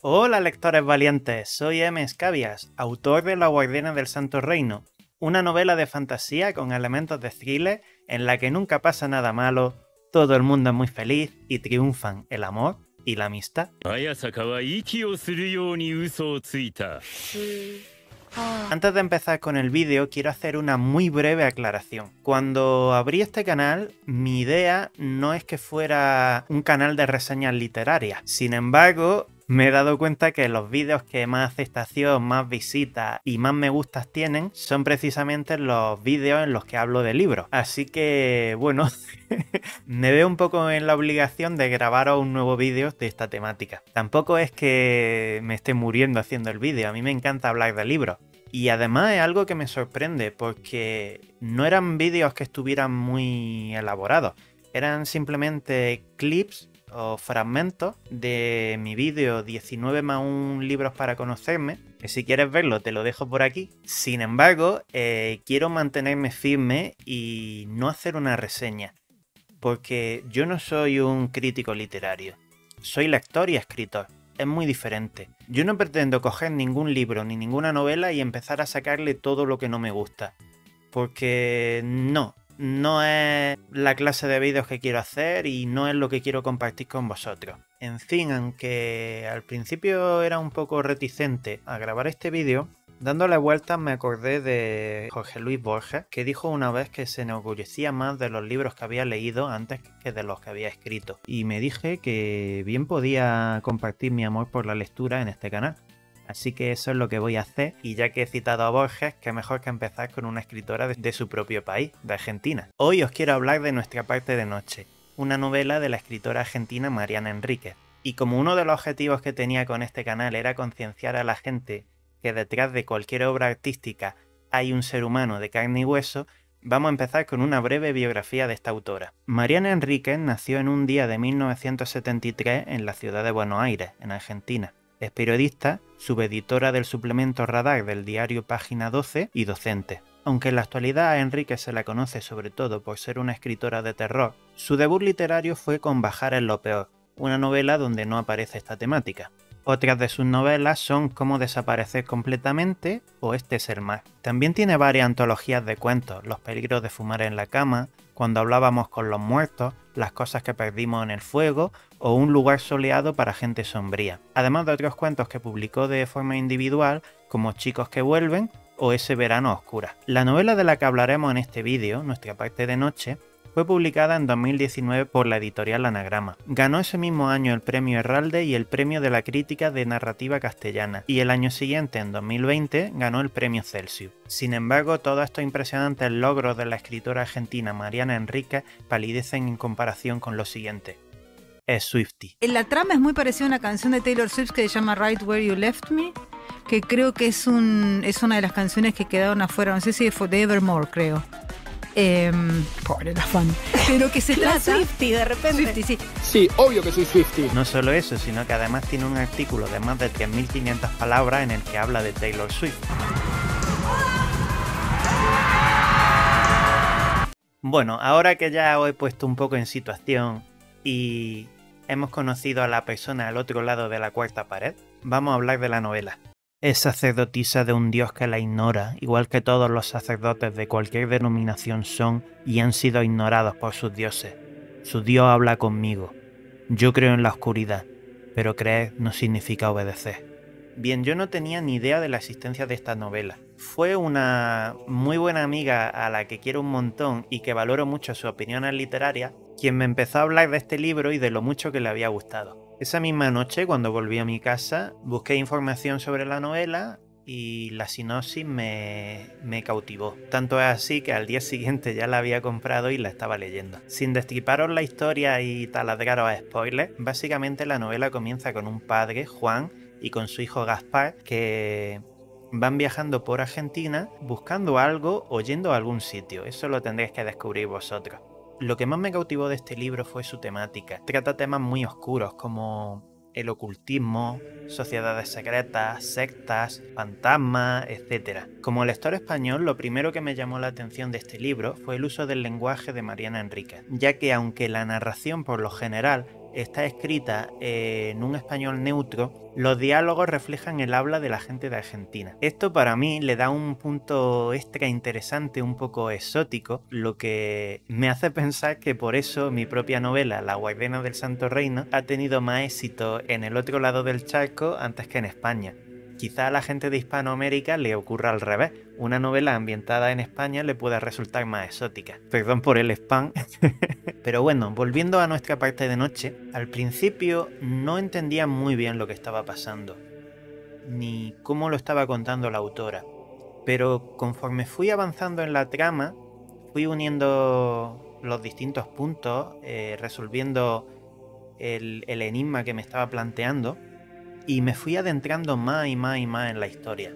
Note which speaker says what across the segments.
Speaker 1: Hola lectores valientes, soy M. Scabias, autor de Los Guardianes del Santo Reino, una novela de fantasía con elementos de thriller en la que nunca pasa nada malo, todo el mundo es muy feliz y triunfan el amor y la amistad. Antes de empezar con el vídeo, quiero hacer una muy breve aclaración. Cuando abrí este canal, mi idea no es que fuera un canal de reseñas literarias. Sin embargo, me he dado cuenta que los vídeos que más aceptación, más visitas y más me gustas tienen son precisamente los vídeos en los que hablo de libros. Así que, bueno, me veo un poco en la obligación de grabaros un nuevo vídeo de esta temática. Tampoco es que me esté muriendo haciendo el vídeo, a mí me encanta hablar de libros. Y además es algo que me sorprende porque no eran vídeos que estuvieran muy elaborados, eran simplemente clips o fragmentos de mi vídeo 19 más 1 libros para conocerme, que si quieres verlo te lo dejo por aquí. Sin embargo, quiero mantenerme firme y no hacer una reseña, porque yo no soy un crítico literario, soy lector y escritor. Es muy diferente. Yo no pretendo coger ningún libro ni ninguna novela y empezar a sacarle todo lo que no me gusta, porque no es la clase de vídeos que quiero hacer y no es lo que quiero compartir con vosotros. En fin, aunque al principio era un poco reticente a grabar este vídeo, dándole vueltas me acordé de Jorge Luis Borges, que dijo una vez que se enorgullecía más de los libros que había leído antes que de los que había escrito. Y me dije que bien podía compartir mi amor por la lectura en este canal. Así que eso es lo que voy a hacer, y ya que he citado a Borges, qué mejor que empezar con una escritora de su propio país, de Argentina. Hoy os quiero hablar de Nuestra parte de noche, una novela de la escritora argentina Mariana Enríquez. Y como uno de los objetivos que tenía con este canal era concienciar a la gente que detrás de cualquier obra artística hay un ser humano de carne y hueso, vamos a empezar con una breve biografía de esta autora. Mariana Enríquez nació en un día de 1973 en la ciudad de Buenos Aires, en Argentina. Es periodista, subeditora del suplemento Radar del diario Página 12 y docente. Aunque en la actualidad a Enríquez se la conoce sobre todo por ser una escritora de terror, su debut literario fue con Bajar en lo peor, una novela donde no aparece esta temática. Otras de sus novelas son Cómo desaparecer completamente o Este es el mar. También tiene varias antologías de cuentos, Los peligros de fumar en la cama, Cuando hablábamos con los muertos, Las cosas que perdimos en el fuego o Un lugar soleado para gente sombría. Además de otros cuentos que publicó de forma individual como Chicos que vuelven o Ese verano a oscuras. La novela de la que hablaremos en este vídeo, Nuestra parte de noche, fue publicada en 2019 por la editorial Anagrama. Ganó ese mismo año el premio Herralde y el premio de la crítica de narrativa castellana, y el año siguiente, en 2020, ganó el premio Celsius. Sin embargo, todos estos impresionantes logros de la escritora argentina Mariana Enríquez palidecen en comparación con lo siguiente. Es Swiftie.
Speaker 2: La trama es muy parecida a una canción de Taylor Swift que se llama Right Where You Left Me, que creo que es una de las canciones que quedaron afuera, no sé si fue de Evermore, creo. Pobre la fan. Pero que se trata...
Speaker 3: Swiftie de repente.
Speaker 2: Swiftie, sí.
Speaker 4: Sí, obvio que soy Swiftie.
Speaker 1: No solo eso, sino que además tiene un artículo de más de 3.500 palabras en el que habla de Taylor Swift. Bueno, ahora que ya os he puesto un poco en situación y hemos conocido a la persona al otro lado de la cuarta pared, vamos a hablar de la novela. Es sacerdotisa de un dios que la ignora, igual que todos los sacerdotes de cualquier denominación son y han sido ignorados por sus dioses. Su dios habla conmigo. Yo creo en la oscuridad, pero creer no significa obedecer. Bien, yo no tenía ni idea de la existencia de esta novela. Fue una muy buena amiga a la que quiero un montón y que valoro mucho sus opiniones literarias, quien me empezó a hablar de este libro y de lo mucho que le había gustado. Esa misma noche, cuando volví a mi casa, busqué información sobre la novela y la sinopsis me cautivó. Tanto es así que al día siguiente ya la había comprado y la estaba leyendo. Sin destriparos la historia y taladraros a spoilers, básicamente la novela comienza con un padre, Juan, y con su hijo Gaspar, que van viajando por Argentina buscando algo o yendo a algún sitio. Eso lo tendréis que descubrir vosotros. Lo que más me cautivó de este libro fue su temática. Trata temas muy oscuros como el ocultismo, sociedades secretas, sectas, fantasmas, etc. Como lector español, lo primero que me llamó la atención de este libro fue el uso del lenguaje de Mariana Enríquez, ya que aunque la narración por lo general está escrita en un español neutro, los diálogos reflejan el habla de la gente de Argentina. Esto para mí le da un punto extra interesante, un poco exótico, lo que me hace pensar que por eso mi propia novela, La Guardiana del Santo Reino, ha tenido más éxito en el otro lado del charco antes que en España. Quizá a la gente de Hispanoamérica le ocurra al revés. Una novela ambientada en España le pueda resultar más exótica. Perdón por el spam. Pero bueno, volviendo a nuestra parte de noche, al principio no entendía muy bien lo que estaba pasando, ni cómo lo estaba contando la autora. Pero conforme fui avanzando en la trama, fui uniendo los distintos puntos, resolviendo el enigma que me estaba planteando, y me fui adentrando más y más y más en la historia.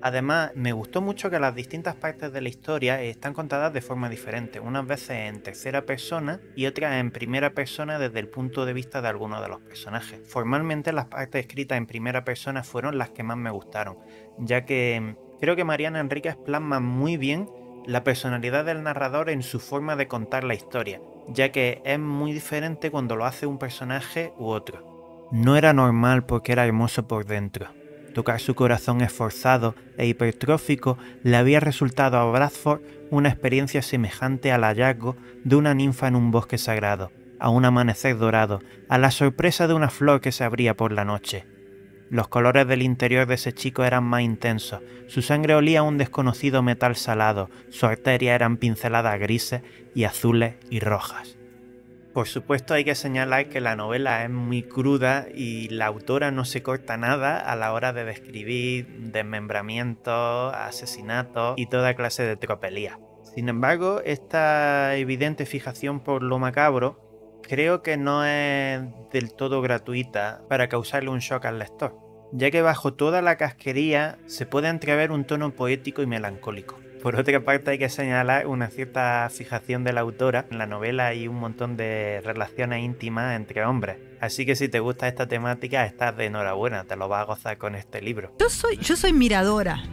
Speaker 1: Además, me gustó mucho que las distintas partes de la historia están contadas de forma diferente, unas veces en tercera persona y otras en primera persona desde el punto de vista de algunos de los personajes. Formalmente las partes escritas en primera persona fueron las que más me gustaron, ya que creo que Mariana Enríquez plasma muy bien la personalidad del narrador en su forma de contar la historia, ya que es muy diferente cuando lo hace un personaje u otro. No era normal porque era hermoso por dentro. Tocar su corazón esforzado e hipertrófico le había resultado a Bradford una experiencia semejante al hallazgo de una ninfa en un bosque sagrado, a un amanecer dorado, a la sorpresa de una flor que se abría por la noche. Los colores del interior de ese chico eran más intensos, su sangre olía a un desconocido metal salado, sus arterias eran pinceladas grises y azules y rojas. Por supuesto hay que señalar que la novela es muy cruda y la autora no se corta nada a la hora de describir desmembramientos, asesinatos y toda clase de tropelías. Sin embargo, esta evidente fijación por lo macabro creo que no es del todo gratuita para causarle un shock al lector, ya que bajo toda la casquería se puede entrever un tono poético y melancólico. Por otra parte hay que señalar una cierta fijación de la autora. En la novela hay un montón de relaciones íntimas entre hombres. Así que si te gusta esta temática estás de enhorabuena, te lo vas a gozar con este libro.
Speaker 2: Yo soy miradora.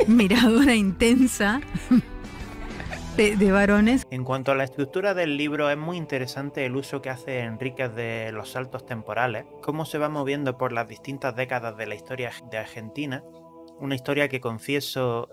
Speaker 2: Miradora intensa de varones.
Speaker 1: En cuanto a la estructura del libro, es muy interesante el uso que hace Enríquez de los saltos temporales, cómo se va moviendo por las distintas décadas de la historia de Argentina. Una historia que confieso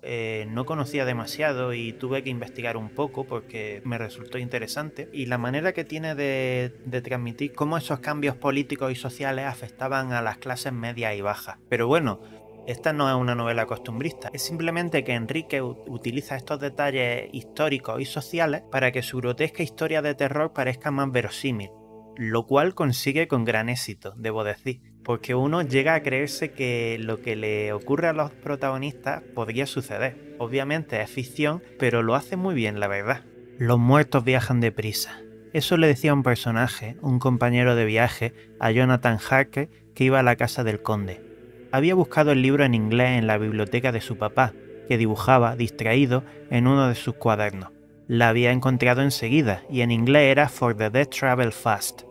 Speaker 1: no conocía demasiado y tuve que investigar un poco porque me resultó interesante, y la manera que tiene de transmitir cómo esos cambios políticos y sociales afectaban a las clases medias y bajas. Pero bueno, esta no es una novela costumbrista, es simplemente que Enrique utiliza estos detalles históricos y sociales para que su grotesca historia de terror parezca más verosímil, lo cual consigue con gran éxito, debo decir, porque uno llega a creerse que lo que le ocurre a los protagonistas podría suceder. Obviamente es ficción, pero lo hace muy bien, la verdad. Los muertos viajan deprisa. Eso le decía un personaje, un compañero de viaje, a Jonathan Harker, que iba a la casa del conde. Había buscado el libro en inglés en la biblioteca de su papá, que dibujaba, distraído, en uno de sus cuadernos. La había encontrado enseguida, y en inglés era For the Dead Travel Fast.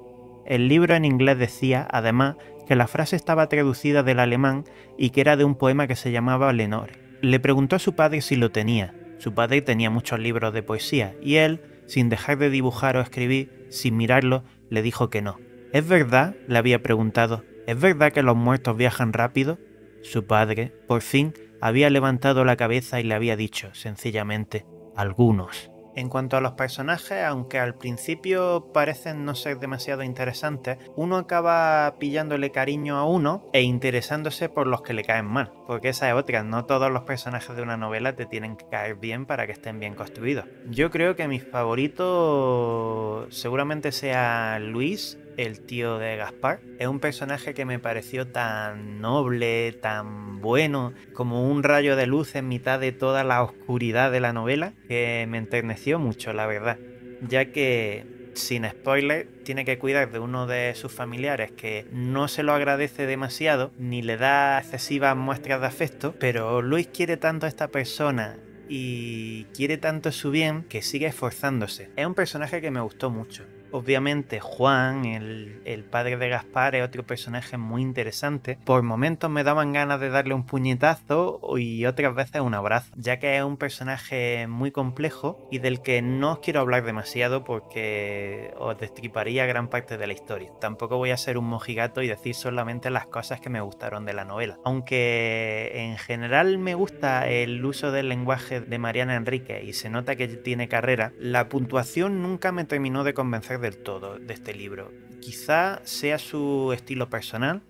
Speaker 1: El libro en inglés decía, además, que la frase estaba traducida del alemán y que era de un poema que se llamaba Lenore. Le preguntó a su padre si lo tenía. Su padre tenía muchos libros de poesía, y él, sin dejar de dibujar o escribir, sin mirarlo, le dijo que no. ¿Es verdad?, le había preguntado, ¿es verdad que los muertos viajan rápido? Su padre, por fin, había levantado la cabeza y le había dicho, sencillamente, algunos. En cuanto a los personajes, aunque al principio parecen no ser demasiado interesantes, uno acaba pillándole cariño a uno e interesándose por los que le caen mal, porque esa es otra, no todos los personajes de una novela te tienen que caer bien para que estén bien construidos. Yo creo que mi favorito seguramente sea Luis, el tío de Gaspar. Es un personaje que me pareció tan noble, tan bueno, como un rayo de luz en mitad de toda la oscuridad de la novela, que me enterneció mucho, la verdad, ya que, sin spoiler, tiene que cuidar de uno de sus familiares que no se lo agradece demasiado, ni le da excesivas muestras de afecto, pero Luis quiere tanto a esta persona y quiere tanto su bien que sigue esforzándose. Es un personaje que me gustó mucho. Obviamente Juan, el padre de Gaspar, es otro personaje muy interesante. Por momentos me daban ganas de darle un puñetazo y otras veces un abrazo, ya que es un personaje muy complejo y del que no os quiero hablar demasiado porque os destriparía gran parte de la historia. Tampoco voy a ser un mojigato y decir solamente las cosas que me gustaron de la novela. Aunque en general me gusta el uso del lenguaje de Mariana Enríquez y se nota que tiene carrera, la puntuación nunca me terminó de convencer del todo de este libro. Quizá sea su estilo personal,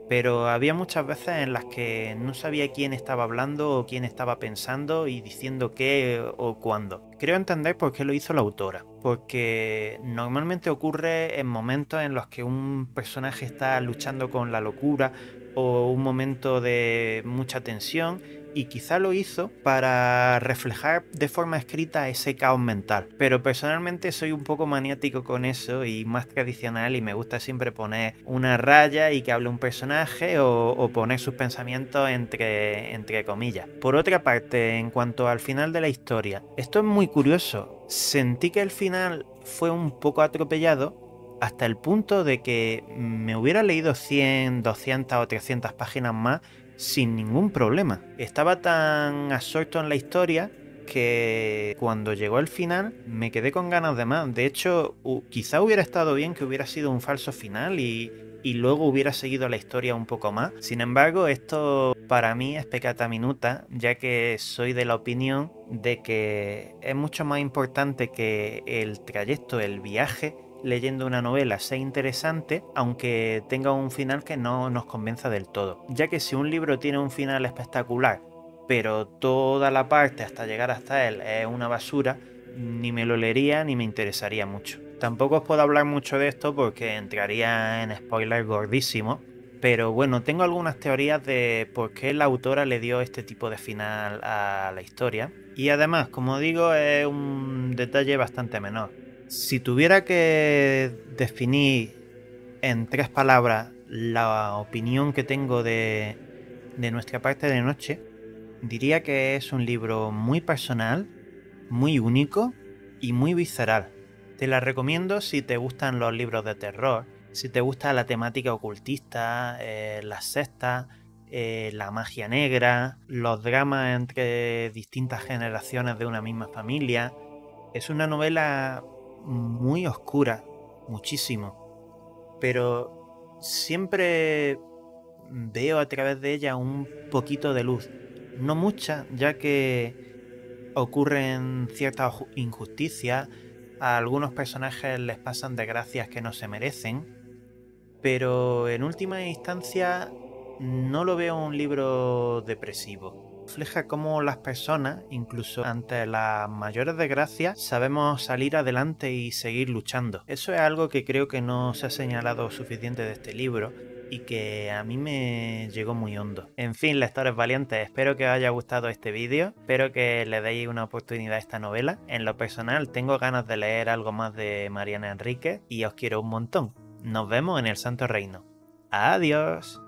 Speaker 1: pero había muchas veces en las que no sabía quién estaba hablando o quién estaba pensando y diciendo qué o cuándo. Creo entender por qué lo hizo la autora, porque normalmente ocurre en momentos en los que un personaje está luchando con la locura o un momento de mucha tensión, y quizá lo hizo para reflejar de forma escrita ese caos mental. Pero personalmente soy un poco maniático con eso y más tradicional, y me gusta siempre poner una raya y que hable un personaje o poner sus pensamientos entre comillas. Por otra parte, en cuanto al final de la historia, esto es muy curioso. Sentí que el final fue un poco atropellado hasta el punto de que me hubiera leído 100, 200 o 300 páginas más sin ningún problema. Estaba tan absorto en la historia que cuando llegó el final me quedé con ganas de más. De hecho, quizá hubiera estado bien que hubiera sido un falso final y luego hubiera seguido la historia un poco más. Sin embargo, esto para mí es peccata minuta, ya que soy de la opinión de que es mucho más importante que el trayecto, el viaje leyendo una novela sea interesante, aunque tenga un final que no nos convenza del todo, ya que si un libro tiene un final espectacular pero toda la parte hasta llegar hasta él es una basura, ni me lo leería ni me interesaría mucho. Tampoco os puedo hablar mucho de esto porque entraría en spoiler gordísimo, pero bueno, tengo algunas teorías de por qué la autora le dio este tipo de final a la historia, y además, como digo, es un detalle bastante menor. Si tuviera que definir en 3 palabras la opinión que tengo de Nuestra parte de noche, diría que es un libro muy personal, muy único y muy visceral. Te la recomiendo si te gustan los libros de terror, si te gusta la temática ocultista, las sectas, la magia negra, los dramas entre distintas generaciones de una misma familia. Es una novela muy oscura, muchísimo, pero siempre veo a través de ella un poquito de luz. No mucha, ya que ocurren ciertas injusticias, a algunos personajes les pasan desgracias que no se merecen, pero en última instancia no lo veo un libro depresivo. Refleja cómo las personas, incluso ante las mayores desgracias, sabemos salir adelante y seguir luchando. Eso es algo que creo que no se ha señalado suficiente de este libro y que a mí me llegó muy hondo. En fin, lectores valientes, espero que os haya gustado este vídeo, espero que le deis una oportunidad a esta novela. En lo personal tengo ganas de leer algo más de Mariana Enríquez y os quiero un montón. Nos vemos en el Santo Reino. ¡Adiós!